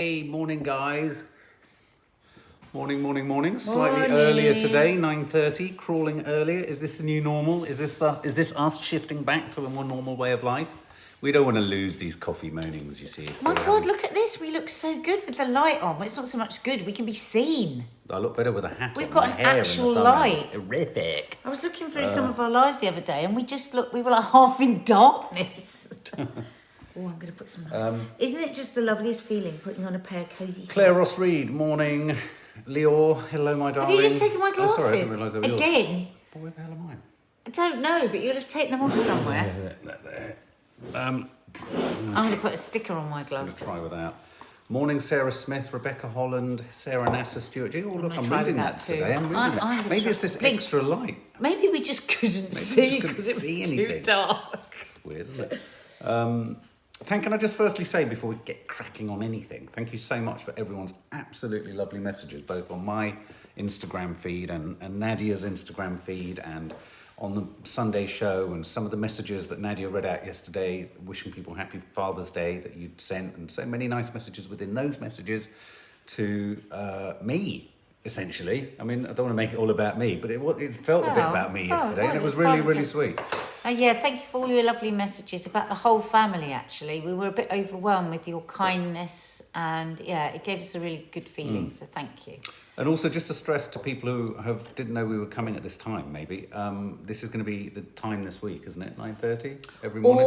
Hey, morning guys. Morning. Slightly earlier today, 9:30, crawling earlier. Is this the new normal? Is this us shifting back to a more normal way of life? We don't want to lose these coffee mornings, you see. My God, look at this. We look so good with the light on. Well, it's not so much good. We can be seen. I look better with a hat on. We've got my an hair actual in the thumbnail. light. It's horrific. I was looking through some of our lives the other day and we were like half in darkness. Oh, I'm going to put some nice. Isn't it just the loveliest feeling putting on a pair of cosy Claire Ross Reed, morning. Leor, hello my darling. Have you just taken my glasses? Oh, sorry, I didn't realise they were yours. Again? Well, where the hell am I? I don't know, but you'll have taken them off somewhere. There. I'm going to put a sticker on my I'm glasses. going to try without. Morning, Sarah Smith, Rebecca Holland, Sarah Nasser Stewart. Oh, look, I'm try reading with that that too. today. I'm reading that. Maybe it's this extra light. Maybe we just couldn't see because it was too dark. Weird, isn't it? Can I just firstly say, before we get cracking on anything, thank you so much for everyone's absolutely lovely messages, both on my Instagram feed and Nadia's Instagram feed and on the Sunday show, and some of the messages that Nadia read out yesterday, wishing people happy Father's Day that you'd sent, and so many nice messages within those messages to me, essentially. I mean, I don't want to make it all about me, but it felt a bit about me yesterday, and it was really sweet. Yeah, thank you for all your lovely messages about the whole family, actually. We were a bit overwhelmed with your kindness, and yeah, it gave us a really good feeling, so thank you. And also, just to stress to people who didn't know we were coming at this time, maybe, this is going to be the time this week, isn't it? 9:30 every morning?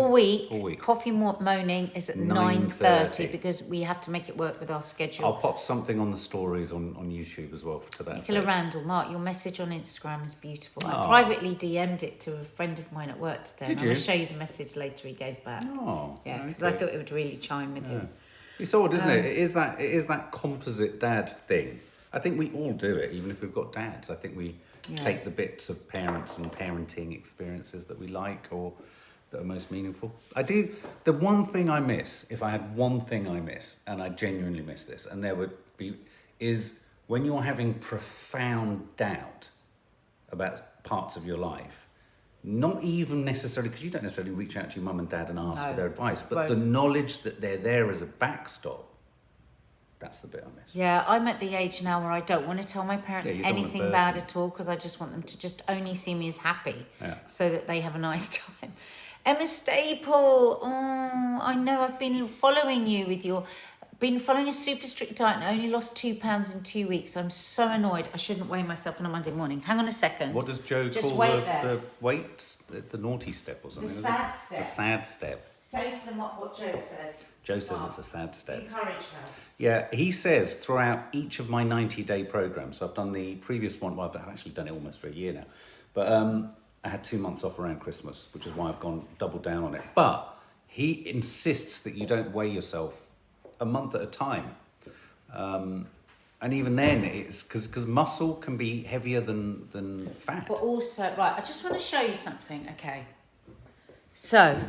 All week. Coffee Moaning is at 9:30 because we have to make it work with our schedule. I'll pop something on the stories on YouTube as well to that. Nicola Randall, Mark, your message on Instagram is beautiful. I privately DM'd it to a friend of mine at work today. Did and you? I'll show you the message later he gave back. Oh, yeah, because I thought it would really chime with him. It's odd, isn't it? It is that composite dad thing. I think we all do it, even if we've got dads. I think we take the bits of parents and parenting experiences that we like or that are most meaningful. I do. The one thing I miss, if I had one thing I miss, and I genuinely miss this, and there would be, is when you're having profound doubt about parts of your life, not even necessarily, because you don't necessarily reach out to your mum and dad and ask for their advice, but the knowledge that they're there as a backstop, that's the bit I miss. Yeah, I'm at the age now where I don't want to tell my parents anything bad at all because I just want them to just only see me as happy so that they have a nice time. Emma Staple, I know I've been following you with been following a super strict diet and only lost 2 pounds in 2 weeks. I'm so annoyed. I shouldn't weigh myself on a Monday morning. Hang on a second. What does Joe call the weight? The naughty step or something? The sad step. The sad step. Say to them what Joe says. Joe says it's a sad step. Encourage her. Yeah, he says throughout each of my 90-day programs, so I've done the previous one, well, I've actually done it almost for a year now, but I had 2 months off around Christmas, which is why I've gone double down on it. But he insists that you don't weigh yourself a month at a time. And even then, it's because muscle can be heavier than fat. But also, right, I just want to show you something, okay? So,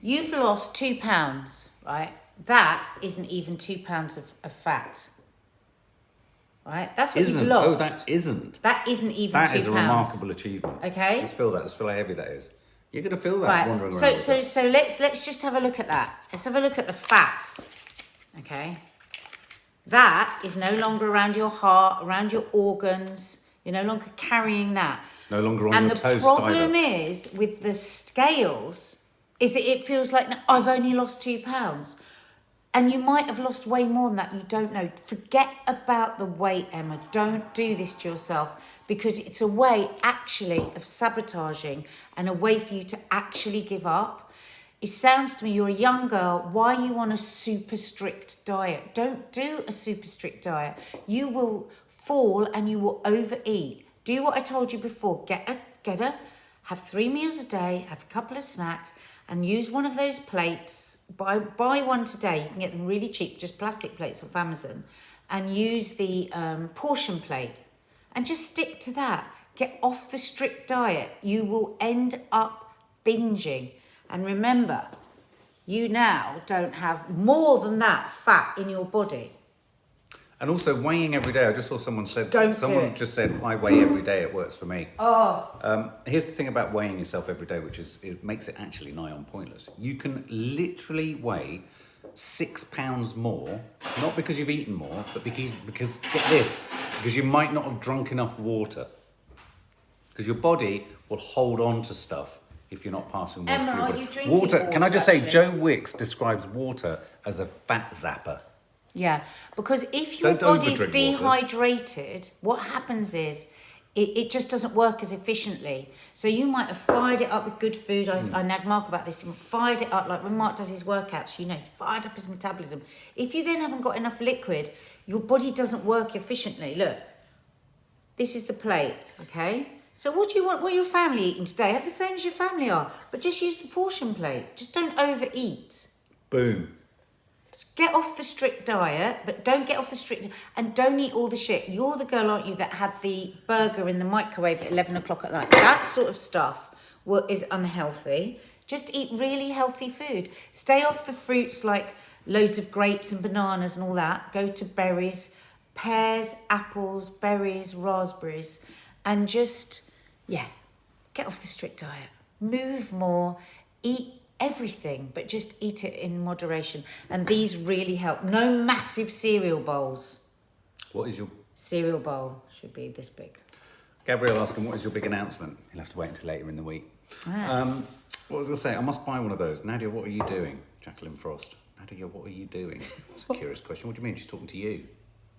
you've lost 2 pounds, right? That isn't even 2 pounds of fat. Right? That's what you've lost. Oh, that isn't. That isn't even 2 pounds. That is a remarkable achievement. Okay. Let's feel that. Let's feel how heavy that is. You're going to feel that wandering around. So let's just have a look at that. Let's have a look at the fat. Okay. That is no longer around your heart, around your organs. You're no longer carrying that. It's no longer on your toast either. And the problem is with the scales is that it feels like, no, I've only lost 2 pounds. And you might have lost way more than that. You don't know. Forget about the weight, Emma. Don't do this to yourself because it's a way actually of sabotaging and a way for you to actually give up. It sounds to me you're a young girl. Why are you on a super strict diet? Don't do a super strict diet. You will fall and you will overeat. Do what I told you before. Get a, have 3 meals a day, have a couple of snacks, and use one of those plates. Buy one today. You can get them really cheap, just plastic plates off Amazon, and use the portion plate. And just stick to that. Get off the strict diet. You will end up binging. And remember, you now don't have more than that fat in your body. And also weighing every day. I just saw someone said, just said, I weigh every day, it works for me. Here's the thing about weighing yourself every day, which is, it makes it actually nigh on pointless. You can literally weigh £6 more, not because you've eaten more, but because get this, because you might not have drunk enough water. Because your body will hold on to stuff if you're not passing water Emma, through your are body. you drinking water, Can I just say, actually? Joe Wicks describes water as a fat zapper. Yeah, because if your Don't body's overdrink water. dehydrated, what happens is it just doesn't work as efficiently. So you might have fired it up with good food. I nag Mark about this. He fired it up, like when Mark does his workouts, you know, he fired up his metabolism. If you then haven't got enough liquid, your body doesn't work efficiently. Look, this is the plate, okay? So what do you want? What are your family eating today? Have the same as your family are, but just use the portion plate. Just don't overeat. Boom. Get off the strict diet, but don't get off the strict, and don't eat all the shit. You're the girl, aren't you, that had the burger in the microwave at 11 o'clock at night? That sort of stuff is unhealthy. Just eat really healthy food. Stay off the fruits like loads of grapes and bananas and all that. Go to berries, pears, apples, berries, raspberries, and just, get off the strict diet. Move more, eat everything, but just eat it in moderation. And these really help. No massive cereal bowls. What is your... Cereal bowl should be this big. Gabrielle asking, what is your big announcement? You'll have to wait until later in the week. What was I going to say? I must buy one of those. Nadia, what are you doing? Jacqueline Frost. Nadia, what are you doing? It's a curious question. What do you mean? She's talking to you.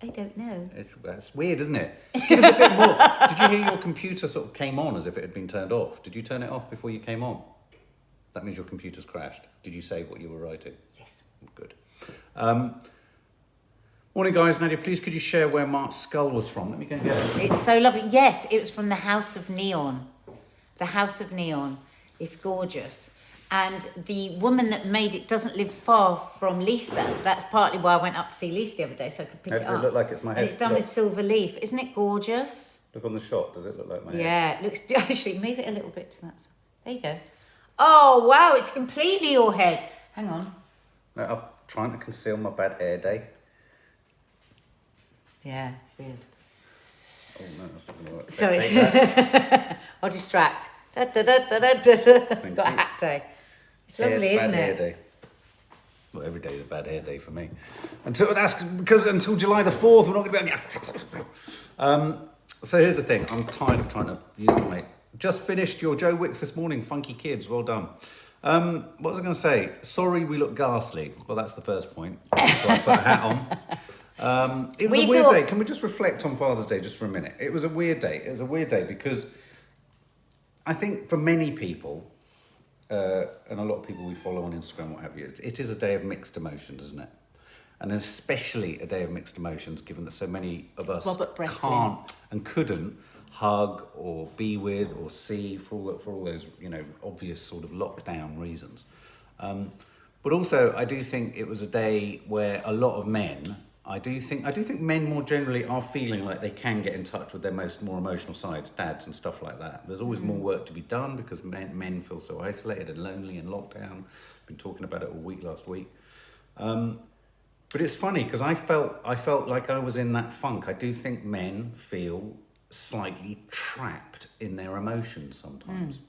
I don't know. That's weird, isn't it? Give us a bit more. Did you hear your computer sort of came on as if it had been turned off? Did you turn it off before you came on? That means your computer's crashed. Did you save what you were writing? Yes. Good. Morning, guys. Nadia, please could you share where Mark's skull was from? Let me go and get it. It's so lovely. Yes, it was from the House of Neon. The House of Neon. It's gorgeous. And the woman that made it doesn't live far from Lisa. So that's partly why I went up to see Lisa the other day, so I could pick it Does up. it look like it's my head? And it's done with silver leaf. Isn't it gorgeous? Look on the shot. Does it look like my head? Yeah, it looks... Actually, move it a little bit to that side. There you go. Oh, wow, it's completely your head. Hang on. No, I'm trying to conceal my bad hair day. Yeah, weird. Oh, no, that's not going to work. Sorry. Take that. I'll distract. Da, da, da, da, da, da. It's got a hat day. It's lovely, isn't bad hair it? day. Well, every day is a bad hair day for me. Until July the 4th, we're not going to be able to... So here's the thing. I'm tired of trying to use my mate. Just finished your Joe Wicks this morning. Funky kids. Well done. What was I going to say? Sorry we look ghastly. Well, that's the first point. So I put a hat on. It was a weird day. Can we just reflect on Father's Day just for a minute? It was a weird day. It was a weird day because I think for many people, and a lot of people we follow on Instagram, what have you, it is a day of mixed emotions, isn't it? And especially a day of mixed emotions, given that so many of us can't and couldn't hug or be with or see for all those, you know, obvious sort of lockdown reasons. But also, I do think it was a day where a lot of men, I do think men more generally are feeling like they can get in touch with their more emotional sides, dads and stuff like that. There's always more work to be done because men feel so isolated and lonely in lockdown. Been talking about it all week last week. But it's funny because I felt like I was in that funk. I do think men feel slightly trapped in their emotions sometimes.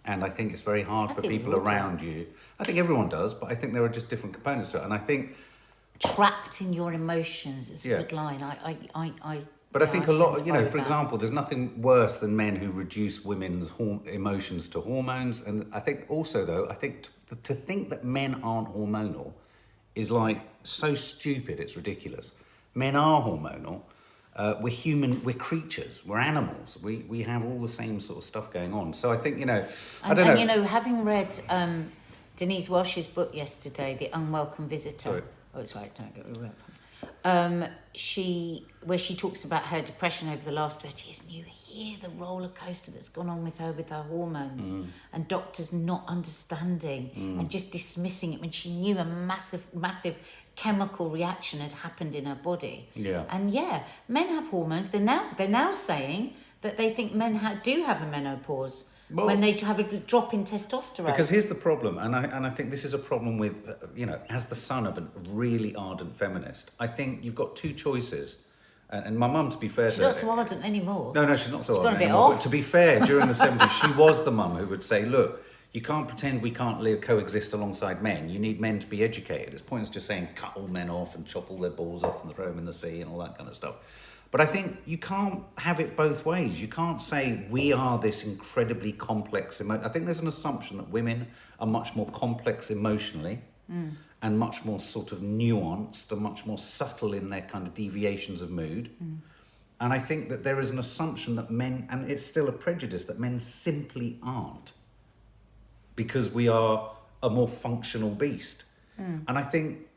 And I think it's very hard for people around you. I think everyone does, but I think there are just different components to it. And I think... Trapped in your emotions is a good line. But I think a lot, you know, for example, there's nothing worse than men who reduce women's emotions to hormones. And I think also, though, to think that men aren't hormonal is like so stupid, it's ridiculous. Men are hormonal. We're human, we're creatures, we're animals. We have all the same sort of stuff going on. So I think, you know, I don't know. And, you know, having read Denise Welsh's book yesterday, The Unwelcome Visitor. Sorry. Oh, it's all right, don't get me wrong. Where she talks about her depression over the last 30 years, and you hear the roller coaster that's gone on with her hormones, and doctors not understanding and just dismissing it when she knew a massive chemical reaction had happened in her body. Yeah. And men have hormones. They're now saying that they think men do have a menopause. Well, when they have a drop in testosterone. Because here's the problem, and I think this is a problem with, you know, as the son of a really ardent feminist, I think you've got two choices. And my mum, to be fair, she's not so ardent anymore. No, she's not so ardent anymore. But to be fair, during the 70s, she was the mum who would say, look, You can't pretend we can't coexist alongside men. You need men to be educated. It's pointless just saying cut all men off and chop all their balls off and throw them in the sea and all that kind of stuff. But I think you can't have it both ways. You can't say we are this incredibly complex. I think there's an assumption that women are much more complex emotionally and much more sort of nuanced and much more subtle in their kind of deviations of mood. And I think that there is an assumption that men, and it's still a prejudice, that men simply aren't, because we are a more functional beast. And I think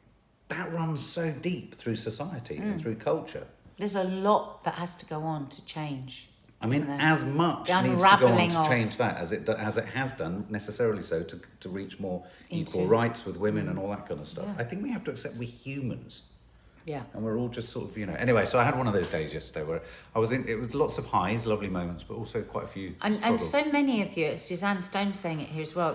that runs so deep through society and through culture. There's a lot that has to go on to change. I mean, as much needs to go on to change that as it has done, necessarily so, to reach more equal rights with women and all that kind of stuff. I think we have to accept we're humans. Yeah. And we're all just sort of, Anyway, so I had one of those days yesterday where it was lots of highs, lovely moments, but also quite a few and so many of you, Suzanne Stone's saying it here as well,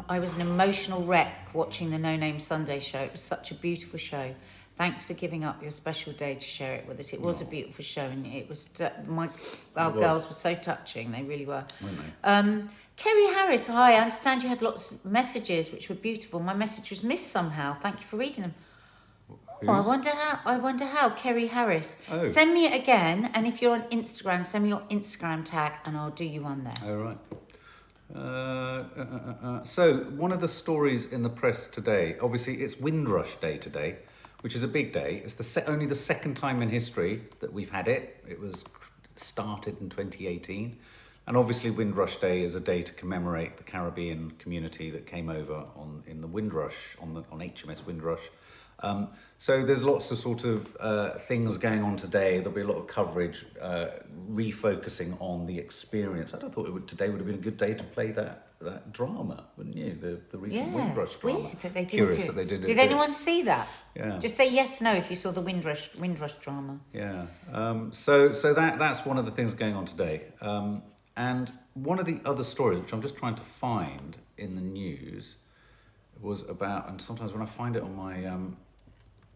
I was an emotional wreck watching the No Name Sunday show. It was such a beautiful show. Thanks for giving up your special day to share it with us. It was a beautiful show, and it was our girls were so touching. They really were. Kerry Harris, hi. I understand you had lots of messages which were beautiful. My message was missed somehow. Thank you for reading them. Oh, I wonder how. Kerry Harris. Oh. Send me it again, and if you're on Instagram, send me your Instagram tag, and I'll do you one there. Oh, right. So one of the stories in the press today, obviously it's Windrush Day today, which is a big day. It's only the second time in history that we've had it. It was started in 2018. And obviously Windrush Day is a day to commemorate the Caribbean community that came over in the Windrush, on HMS Windrush. So there's lots of sort of things going on today. There'll be a lot of coverage refocusing on the experience. I thought today would have been a good day to play that drama, wouldn't you? The recent Windrush drama. Weird that they didn't that they did it. Did anyone see that? Yeah. Just say yes, no if you saw the Windrush drama. Yeah. So that's one of the things going on today. And one of the other stories, which I'm just trying to find in the news, was about, and sometimes when I find it on my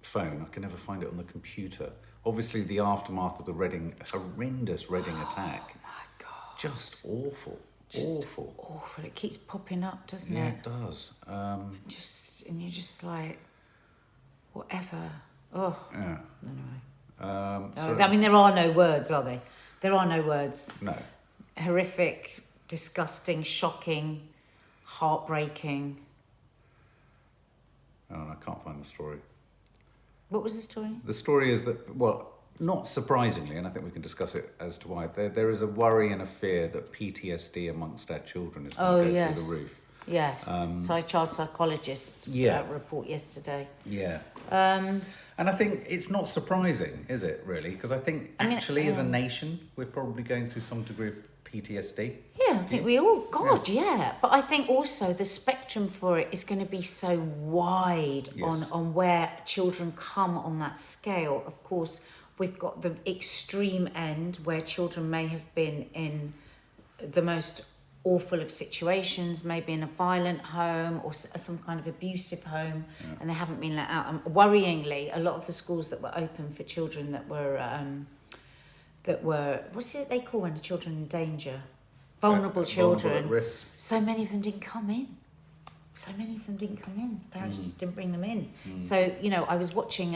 phone, I can never find it on the computer. Obviously, the aftermath of the horrendous Reading attack. Oh my God. Just awful. Awful. It keeps popping up, doesn't it? Yeah, it does. And you're just like, whatever. Oh. Yeah. Anyway. I mean, there are no words, are there? There are no words. No. Horrific, disgusting, shocking, heartbreaking. Oh, I can't find the story. What was the story? The story is that, well, not surprisingly, and I think we can discuss it as to why, there is a worry and a fear that PTSD amongst our children is going to go through the roof. Yes, child psychologist report yesterday. Yeah. And I think it's not surprising, is it, really? Because I think actually as a nation, we're probably going through some degree of PTSD. Yeah, I think we all, yeah. But I think also the spectrum for it is going to be so wide on where children come on that scale. Of course, we've got the extreme end where children may have been in the most awful of situations, maybe in a violent home or some kind of abusive home, and they haven't been let out. Worryingly, a lot of the schools that were open for children that were what's it they call when the children in danger, vulnerable children, vulnerable at risk. So many of them didn't come in. The parents just didn't bring them in. So I was watching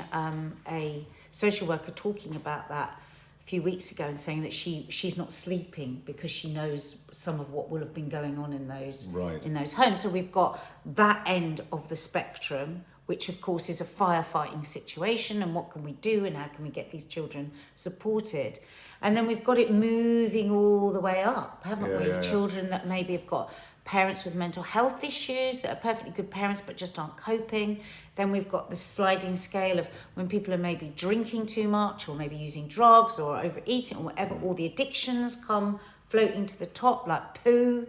a social worker talking about that a few weeks ago and saying that she's not sleeping because she knows some of what will have been going on in those homes. So we've got that end of the spectrum, which of course is a firefighting situation, and what can we do and how can we get these children supported? And then we've got it moving all the way up, haven't we? Children that maybe have got parents with mental health issues that are perfectly good parents but just aren't coping. Then we've got the sliding scale of when people are maybe drinking too much or maybe using drugs or overeating or whatever, all the addictions come floating to the top like poo.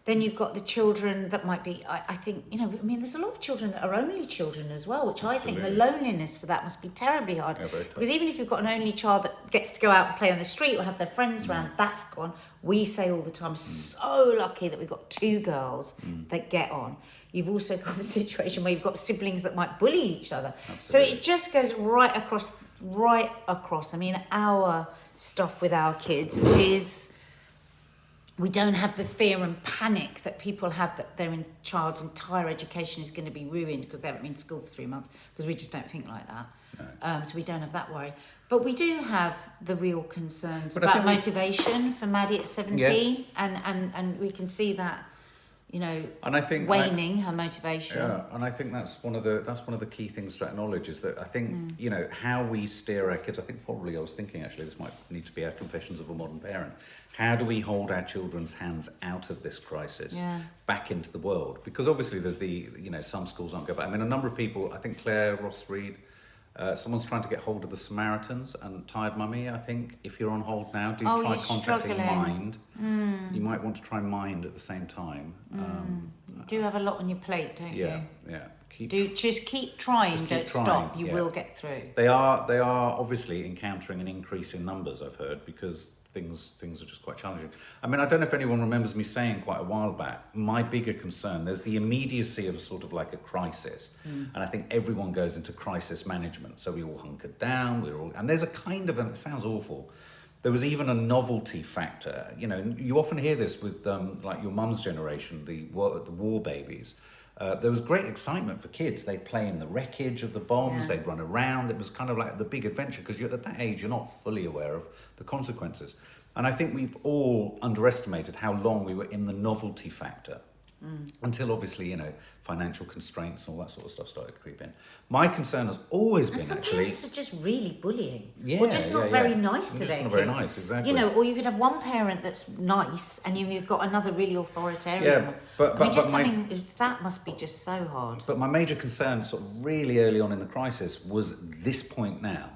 Then you've got the children that might be, I think, there's a lot of children that are only children as well, which I think the loneliness for that must be terribly hard. Yeah, because even if you've got an only child that gets to go out and play on the street or have their friends around, that's gone. We say all the time, so lucky that we've got 2 girls that get on. You've also got the situation where you've got siblings that might bully each other. Absolutely. So it just goes right across. I mean, our stuff with our kids is We don't have the fear and panic that people have that their child's entire education is going to be ruined because they haven't been to school for 3 months, because we just don't think like that. No. So we don't have that worry. But we do have the real concerns But about motivation for Maddie at 17, Yeah. and we can see that, you know, And I think waning her motivation. Yeah, and I think that's one of the key things to acknowledge, is that I think you know, how we steer our kids. I think probably I was thinking, actually, this might need to be our confessions of a modern parent. How do we hold our children's hands out of this crisis, back into the world? Because obviously there's some schools aren't going back. I mean, a number of people, I think Claire Ross Reed, someone's trying to get hold of the Samaritans and Tired Mummy. I think if you're on hold now, do try contacting Mind. You might want to try Mind at the same time. You do have a lot on your plate, don't you? Yeah. Just keep trying. Don't stop. You will get through. They are obviously encountering an increase in numbers, I've heard, because things are just quite challenging. I mean, I don't know if anyone remembers me saying quite a while back, my bigger concern, there's the immediacy of sort of like a crisis. And I think everyone goes into crisis management. So we all hunkered down, and there's a kind of, and it sounds awful, there was even a novelty factor. You know, you often hear this with like your mum's generation, the war babies. There was great excitement for kids. They'd play in the wreckage of the bombs, they'd run around. It was kind of like the big adventure, because at that age, you're not fully aware of the consequences. And I think we've all underestimated how long we were in the novelty factor. Until obviously, you know, financial constraints and all that sort of stuff started to creep in. My concern has always been some actually... parents are just really bullying. Yeah, or just not very nice to just their not kids. very nice, exactly. You know, or you could have one parent that's nice and you've got another really authoritarian. Yeah, but that must be just so hard. But my major concern sort of really early on in the crisis was this point now,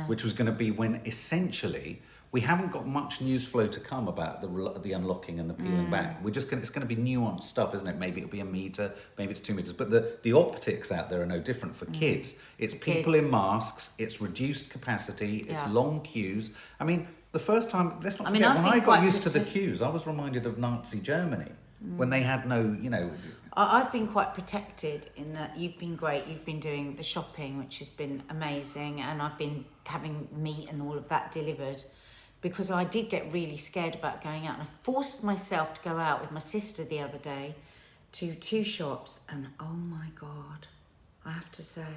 which was going to be when essentially... we haven't got much news flow to come about the unlocking and the peeling back. It's going to be nuanced stuff, isn't it? Maybe it'll be a metre, maybe it's 2 meters. But the optics out there are no different for kids. It's people in masks. It's reduced capacity. It's long queues. I mean, the first time, let's not forget, when I got used to the queues, I was reminded of Nazi Germany when they had no, you know. I've been quite protected in that you've been great. You've been doing the shopping, which has been amazing, and I've been having meat and all of that delivered. Because I did get really scared about going out, and I forced myself to go out with my sister the other day to 2 shops, and oh my God, I have to say,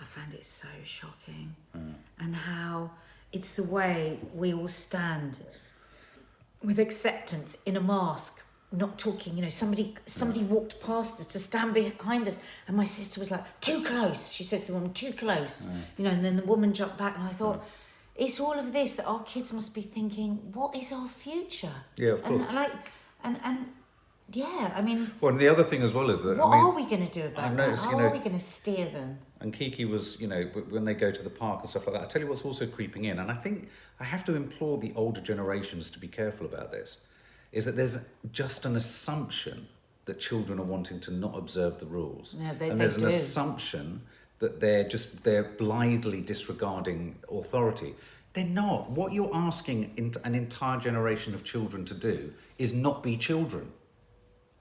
I found it so shocking. And how it's the way we all stand with acceptance in a mask, not talking. You know, somebody walked past us to stand behind us, and my sister was like, too close. She said to the woman, too close. You know, and then the woman jumped back, and I thought, it's all of this that our kids must be thinking, what is our future? Yeah, of course. I mean... Well, and the other thing as well is that... What are we going to do about that? How are we going to steer them? And Kiki was, you know, when they go to the park and stuff like that, I tell you what's also creeping in, and I think I have to implore the older generations to be careful about this, is that there's just an assumption that children are wanting to not observe the rules. Yeah, and there's an assumption that they're blithely disregarding authority. They're not. What you're asking an entire generation of children to do is not be children.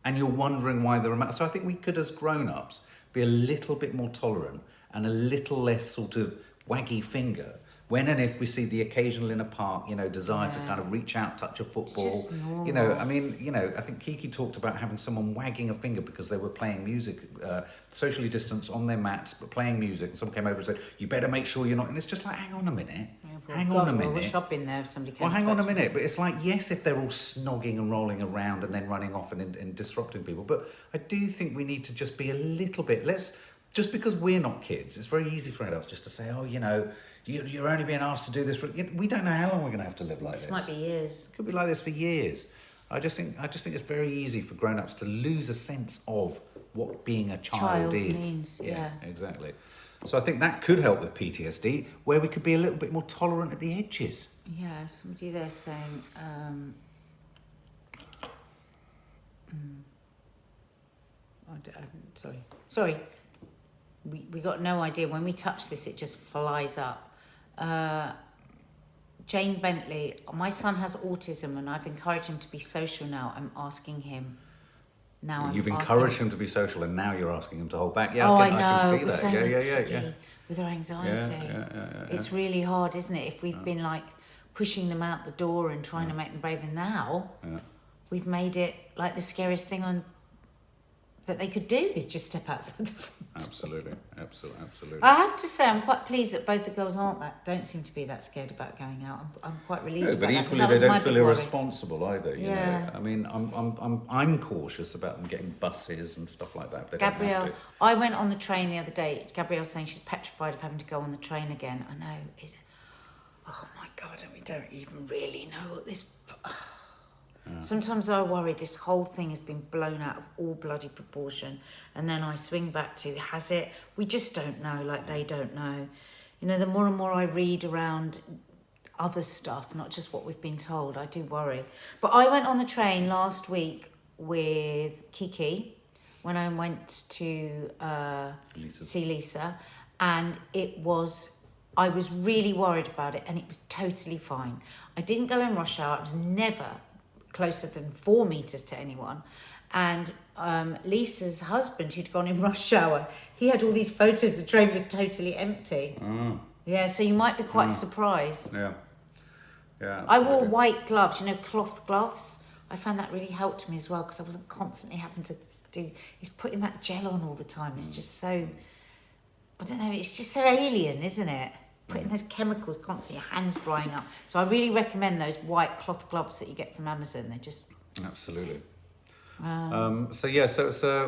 And you're wondering why they're... So I think we could, as grown-ups, be a little bit more tolerant and a little less sort of waggy finger when and if we see the occasional in a park, you know, desire to kind of reach out, touch a football. You know, I mean, you know, I think Kiki talked about having someone wagging a finger because they were playing music, socially distanced on their mats, but playing music. And someone came over and said, you better make sure you're not... And it's just like, hang on a minute. Hang on a minute. We'll shop in there if somebody comes. Well, hang on a minute. But it's like, yes, if they're all snogging and rolling around and then running off and disrupting people. But I do think we need to just be a little bit... Just because we're not kids, it's very easy for adults just to say, oh, you know, you're only being asked to do this. We don't know how long we're going to have to live like this. It might be years. It could be like this for years. I just think it's very easy for grown-ups to lose a sense of what being a child is. Means, yeah, exactly. So I think that could help with PTSD, where we could be a little bit more tolerant at the edges. Yeah, somebody there saying... Sorry. We got no idea. When we touch this, it just flies up. Jane Bentley, my son has autism and I've encouraged him to be social now. I'm asking him. You've encouraged him to be social and now you're asking him to hold back. Yeah, I can know. see that. Yeah. With her anxiety. Yeah. It's really hard, isn't it? If we've been like pushing them out the door and trying to make them braver now. we've made it like the scariest thing on that they could do is just step outside the front. Absolutely. I have to say, I'm quite pleased that both the girls don't seem to be that scared about going out. I'm quite relieved No, about but that, 'cause equally that they was my don't big feel worry. irresponsible either. You Yeah. know, I mean, I'm cautious about them getting buses and stuff like that. If they don't have Gabrielle, to. I went on the train the other day. Gabrielle's saying she's petrified of having to go on the train again. I know. Oh my God, and we don't even really know what this... Sometimes I worry this whole thing has been blown out of all bloody proportion, and then I swing back to, has it? We just don't know, like they don't know. You know, the more and more I read around other stuff, not just what we've been told, I do worry. But I went on the train last week with Kiki when I went to see Lisa, and I was really worried about it, and it was totally fine. I didn't go in rush hour. I was never closer than 4 meters to anyone. And Lisa's husband, who'd gone in rush hour, he had all these photos. The train was totally empty. Yeah, so you might be quite surprised. Yeah. I wore white gloves, you know, cloth gloves. I found that really helped me as well, because I wasn't constantly having to do... He's putting that gel on all the time. It's just so... I don't know, it's just so alien, isn't it? Putting those chemicals constantly, your hands drying up. So I really recommend those white cloth gloves that you get from Amazon. They're just... Absolutely. So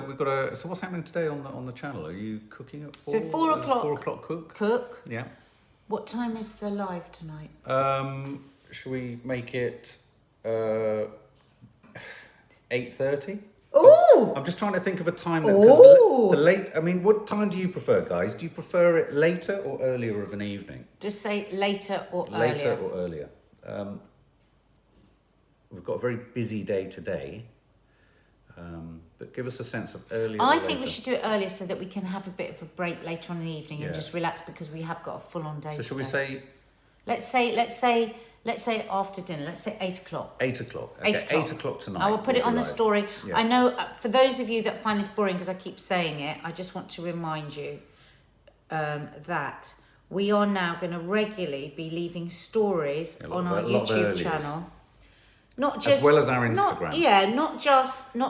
we've got so what's happening today on the channel? Are you cooking at 4? So 4 o'clock. 4 o'clock cook. Cook. Yeah. What time is the live tonight? Should we make it 8:30? Ooh! I'm just trying to think of a time that, because the late. I mean, what time do you prefer, guys? Do you prefer it later or earlier of an evening? Just say later or earlier. Later or earlier. We've got a very busy day today, but give us a sense of earlier. I or think we later. should do it earlier so that we can have a bit of a break later on in the evening and just relax, because we have got a full-on day. So shall we say? Let's say after dinner. Let's say 8 o'clock. 8 o'clock. Okay, 8 o'clock tonight. I will put it on the story. Yeah. I know for those of you that find this boring because I keep saying it, I just want to remind you that we are now going to regularly be leaving stories on our YouTube channel. Not just as well as our Instagram. Not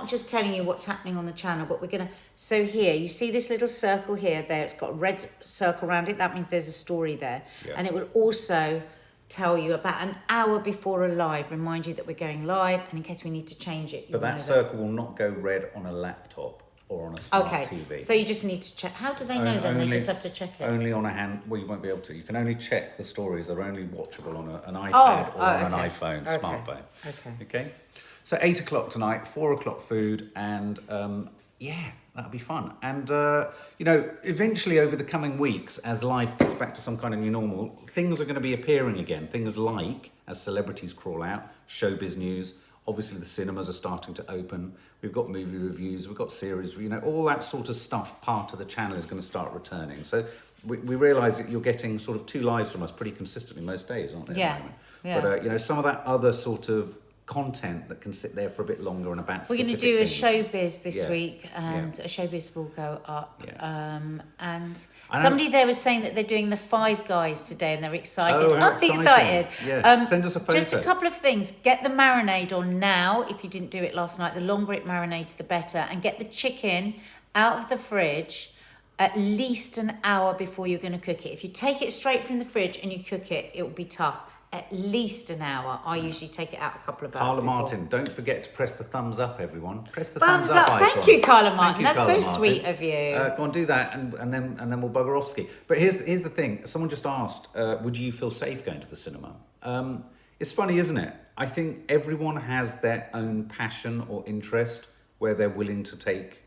just telling you what's happening on the channel, but we're gonna. So here, you see this little circle here. There, it's got a red circle around it. That means there's a story there, and it will also tell you about an hour before a live, remind you that we're going live, and in case we need to change it. But that circle will not go red on a laptop or on a smart TV. So you just need to check. How do they know then? They just have to check it. Only on a hand. Well, you won't be able to. You can only check the stories. They're only watchable on an iPad or on an iPhone, smartphone. Okay. So 8 o'clock tonight, 4 o'clock food, and that'll be fun. And eventually over the coming weeks, as life gets back to some kind of new normal, things are going to be appearing again. Things like, as celebrities crawl out, showbiz news. Obviously, the cinemas are starting to open. We've got movie reviews. We've got series. All that sort of stuff. Part of the channel is going to start returning. So we realise that you're getting sort of 2 lives from us pretty consistently most days, aren't they? Yeah. But some of that other sort of content that can sit there for a bit longer and about. We're going to do a showbiz this week, and a showbiz will go up. And somebody there was saying that they're doing the 5 Guys today, and they're excited. Oh, how I'm excited. Yeah. Send us a photo. Just a couple of things. Get the marinade on now. If you didn't do it last night, the longer it marinates, the better. And get the chicken out of the fridge at least an hour before you're going to cook it. If you take it straight from the fridge and you cook it, it will be tough. At least an hour. I usually take it out a couple of hours Carla before. Martin, don't forget to press the thumbs up, everyone. Press the thumbs up up. icon. Thank you, Carla Martin. That's Carla so Martin. sweet of you. Go and do that, and then we'll bugger off ski. But here's the thing. Someone just asked, would you feel safe going to the cinema? It's funny, isn't it? I think everyone has their own passion or interest where they're willing to take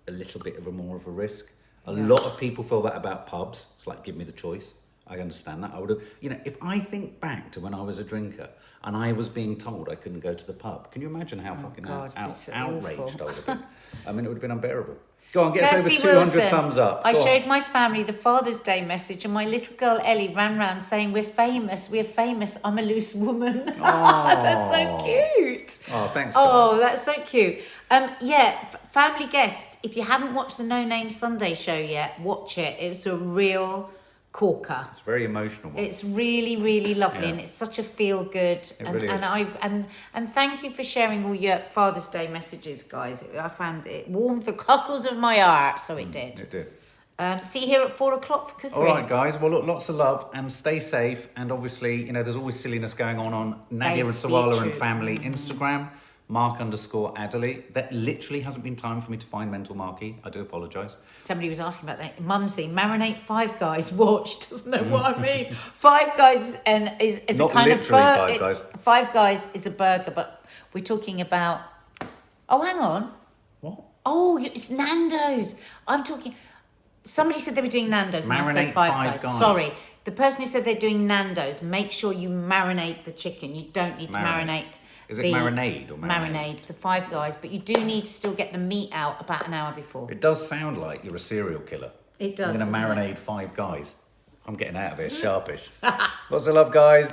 a little bit of more of a risk. A lot of people feel that about pubs. It's like, give me the choice. I understand that. I would have, if I think back to when I was a drinker and I was being told I couldn't go to the pub, can you imagine how fucking outraged I would have been? I mean, it would have been unbearable. Go on, get us over 200 thumbs up. I showed my family the Father's Day message, and my little girl Ellie ran round saying, we're famous, I'm a loose woman. That's so cute. Oh, thanks, guys. Oh, that's so cute. Family guests, if you haven't watched the No Name Sunday show yet, watch it. It was a real corker. It's a very emotional one. It's really, really lovely, Yeah. and it's such a feel good. Really And thank you for sharing all your Father's Day messages, guys. I found it warmed the cockles of my heart, so it did. It did. See you here at 4 o'clock for cookery. All right, guys. Well, look, lots of love and stay safe. And obviously, you know, there's always silliness going on Nadia and Sawalha and family Instagram, Mark_Adderley. That literally hasn't been time for me to find Mental Marky. I do apologise. Somebody was asking about that. Mumsy, marinate Five Guys. Watch, doesn't know what I mean. Five Guys is Not a kind of literally burger. Five Guys. Five Guys is a burger, but we're talking about. Oh, hang on. What? Oh, it's Nando's. I'm talking. Somebody said they were doing Nando's, and I Marinate said Five Five Guys. Guys. Sorry. The person who said they're doing Nando's, make sure you marinate the chicken. You don't need to marinate. Is it marinade or marinade? Marinade, the Five Guys, but you do need to still get the meat out about an hour before. It does sound like you're a serial killer. It does. I'm going to doesn't it? marinate Five Guys. I'm getting out of here sharpish. Lots of love, guys.